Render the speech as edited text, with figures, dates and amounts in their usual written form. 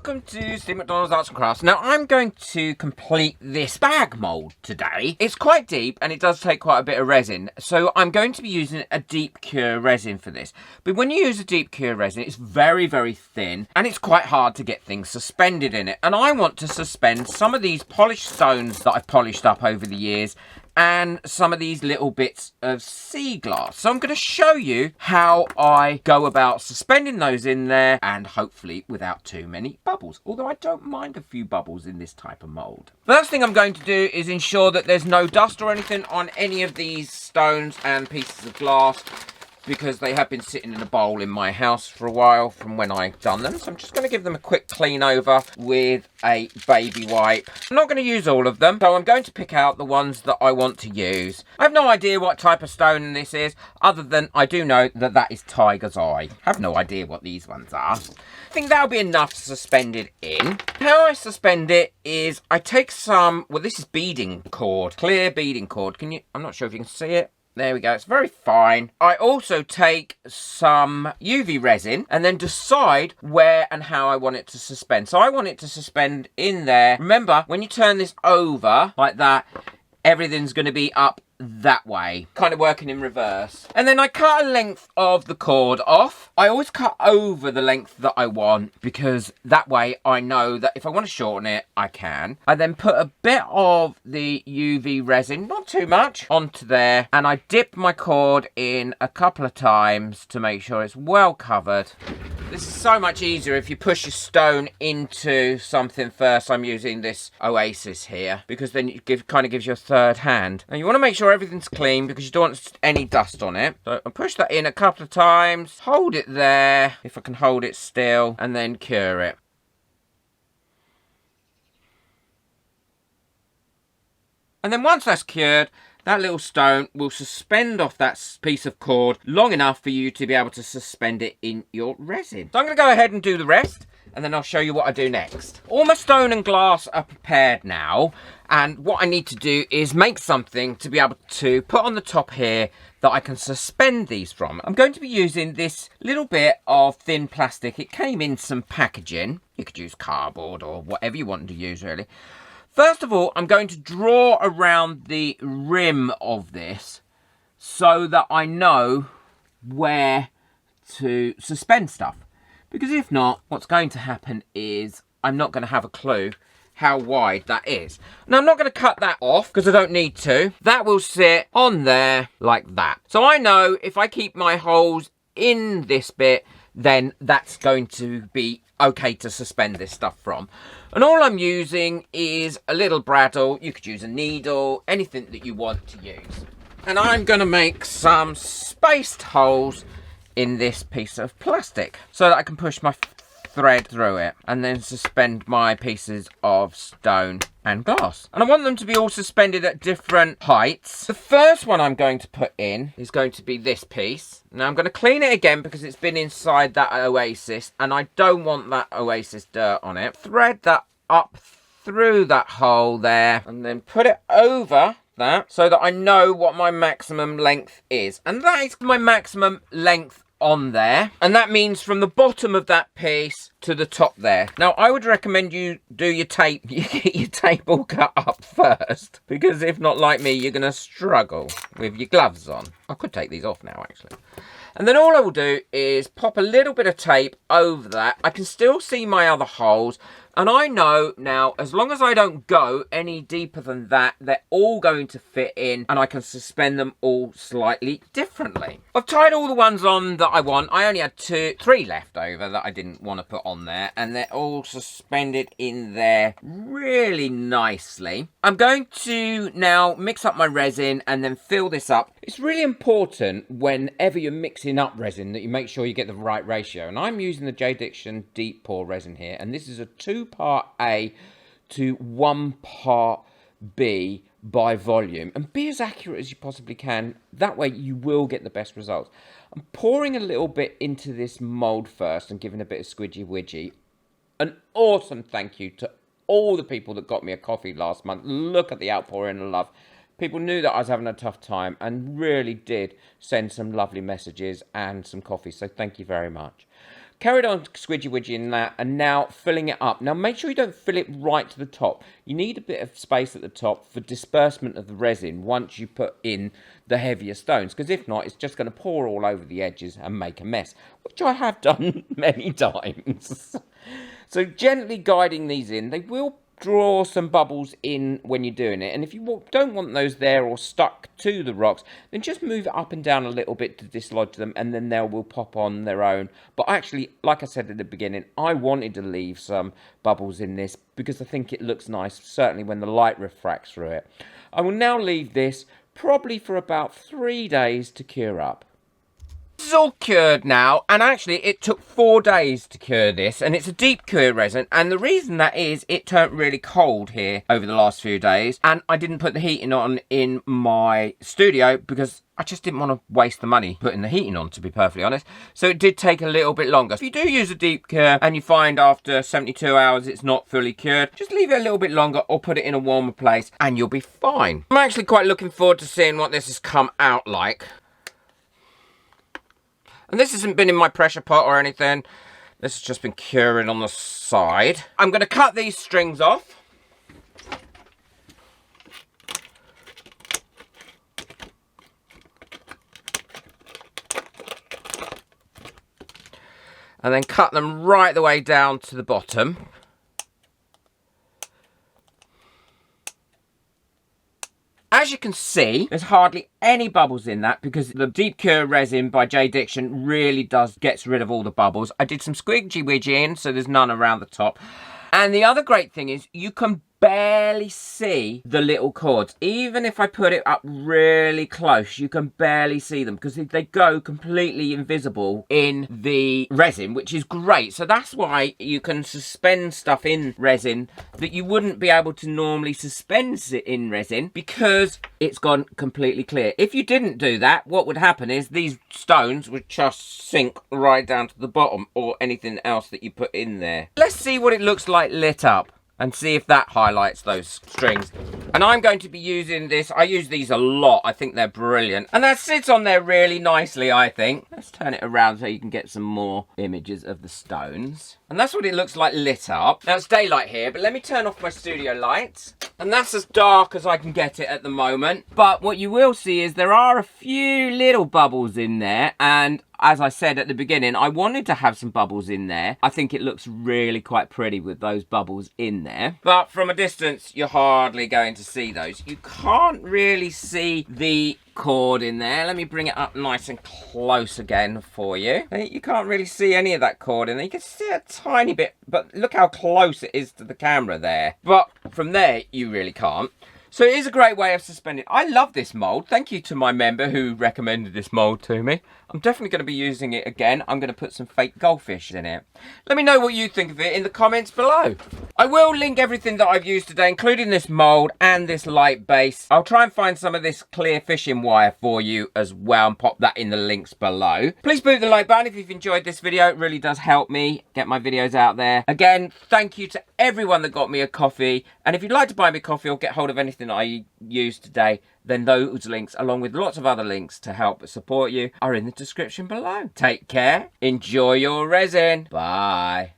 welcome to Steve McDonald's Arts and Crafts. Now I'm going to complete this bag mould today. It's quite deep and it does take quite a bit of resin, so I'm going to be using a deep cure resin for this. But when you use a deep cure resin, it's very, very thin and it's quite hard to get things suspended in it. And I want to suspend some of these polished stones that I've polished up over the years and some of these little bits of sea glass. So I'm going to show you how I go about suspending those in there, and hopefully without too many bubbles, although I don't mind a few bubbles in this type of mould. First thing I'm going to do is ensure that there's no dust or anything on any of these stones and pieces of glass, because they have been sitting in a bowl in my house for a while from when I've done them. So I'm just going to give them a quick clean over with a baby wipe. I'm not going to use all of them, so I'm going to pick out the ones that I want to use. I have no idea what type of stone this is, other than I do know that that is tiger's eye. I have no idea what these ones are. I think that'll be enough to suspend it in. How I suspend it is I take some, well, this is beading cord, clear beading cord. Can you, I'm not sure if you can see it. There we go, it's very fine. I also take some UV resin and then decide where and how I want it to suspend. So I want it to suspend in there. Remember, when you turn this over like that, everything's going to be up that way, kind of working in reverse. And then I cut a length of the cord off. I always cut over the length that I want, because that way I know that if I want to shorten it, I can. I then put a bit of the UV resin, not too much, onto there, and I dip my cord in a couple of times to make sure it's well covered. This is so much easier if you push your stone into something first. I'm using this Oasis here because then it kind of gives you a third hand. And you want to make sure everything's clean because you don't want any dust on it. So I push that in a couple of times, hold it there, if I can hold it still, and then cure it. And then once that's cured, that little stone will suspend off that piece of cord long enough for you to be able to suspend it in your resin. So I'm going to go ahead and do the rest, and then I'll show you what I do next. All my stone and glass are prepared now, and what I need to do is make something to be able to put on the top here that I can suspend these from. I'm going to be using this little bit of thin plastic. It came in some packaging. You could use cardboard or whatever you want to use, really. First of all, I'm going to draw around the rim of this so that I know where to suspend stuff. Because if not, what's going to happen is I'm not going to have a clue how wide that is. Now, I'm not going to cut that off because I don't need to. That will sit on there like that. So I know if I keep my holes in this bit, then that's going to be okay to suspend this stuff from. And all I'm using is a little bradawl. You could use a needle, anything that you want to use. And I'm going to make some spaced holes in this piece of plastic so that I can push my thread through it and then suspend my pieces of stone and glass. And I want them to be all suspended at different heights. The first one I'm going to put in is going to be this piece. Now I'm going to clean it again because it's been inside that Oasis and I don't want that Oasis dirt on it. Thread that up through that hole there and then put it over that so that I know what my maximum length is. And that is my maximum length on there, and that means from the bottom of that piece to the top there. Now I would recommend you do your tape, you get your tape all cut up first, because if not, like me, you're going to struggle with your gloves on. I could take these off now actually. And then all I will do is pop a little bit of tape over that. I can still see my other holes, and I know now, as long as I don't go any deeper than that, they're all going to fit in, and I can suspend them all slightly differently. I've tied all the ones on that I want. I only had three left over that I didn't want to put on there, and they're all suspended in there really nicely. I'm going to now mix up my resin and then fill this up. It's really important whenever you're mixing up resin that you make sure you get the right ratio. And I'm using the J. Diction Deep Pour resin here, and this is a 2-part A to 1 part B by volume. And be as accurate as you possibly can. That way you will get the best results. I'm pouring a little bit into this mould first and giving a bit of squidgy widgy. An awesome thank you to all the people that got me a coffee last month. Look at the outpouring of love. People knew that I was having a tough time and really did send some lovely messages and some coffee. So thank you very much. Carried on squidgy widging that and now filling it up. Now make sure you don't fill it right to the top. You need a bit of space at the top for disbursement of the resin once you put in the heavier stones, because if not, it's just going to pour all over the edges and make a mess, which I have done many times. So gently guiding these in, they will draw some bubbles in when you're doing it, and if you don't want those there or stuck to the rocks, then just move it up and down a little bit to dislodge them, and then they will pop on their own. But actually, like I said at the beginning, I wanted to leave some bubbles in this because I think it looks nice, certainly when the light refracts through it. I will now leave this probably for about 3 days to cure up. This is all cured now, and actually it took 4 days to cure this, and it's a deep cure resin, and the reason that is it turned really cold here over the last few days, and I didn't put the heating on in my studio because I just didn't want to waste the money putting the heating on, to be perfectly honest. So it did take a little bit longer. If you do use a deep cure and you find after 72 hours it's not fully cured, just leave it a little bit longer or put it in a warmer place and you'll be fine. I'm actually quite looking forward to seeing what this has come out like. And this hasn't been in my pressure pot or anything. This has just been curing on the side. I'm going to cut these strings off. And then cut them right the way down to the bottom. As you can see, there's hardly any bubbles in that because the Deep Cure resin by J. Diction really gets rid of all the bubbles. I did some squidgy widging, so there's none around the top. And the other great thing is you can barely see the little cords. Even if I put it up really close, you can barely see them because they go completely invisible in the resin, which is great. So that's why you can suspend stuff in resin that you wouldn't be able to normally suspend it in resin because it's gone completely clear. If you didn't do that, what would happen is these stones would just sink right down to the bottom, or anything else that you put in there. Let's see what it looks like lit up and see if that highlights those strings. And I'm going to be using this. I use these a lot. I think they're brilliant. And that sits on there really nicely, I think. Let's turn it around so you can get some more images of the stones. And that's what it looks like lit up. Now it's daylight here, but let me turn off my studio lights. And that's as dark as I can get it at the moment. But what you will see is there are a few little bubbles in there. And as I said at the beginning, I wanted to have some bubbles in there. I think it looks really quite pretty with those bubbles in there. But from a distance, you're hardly going to see those. You can't really see the cord in there. Let me bring it up nice and close again for you. You can't really see any of that cord in there. You can see a tiny bit, but look how close it is to the camera there. But from there, you really can't. So it is a great way of suspending. I love this mould. Thank you to my member who recommended this mould to me. I'm definitely going to be using it again. I'm going to put some fake goldfish in it. Let me know what you think of it in the comments below. I will link everything that I've used today, including this mould and this light base. I'll try and find some of this clear fishing wire for you as well and pop that in the links below. Please boot the like button if you've enjoyed this video. It really does help me get my videos out there. Again, thank you to everyone that got me a coffee. And if you'd like to buy me coffee or get hold of anything I used today, then those links, along with lots of other links to help support you, are in the description below. Take care. Enjoy your resin. Bye.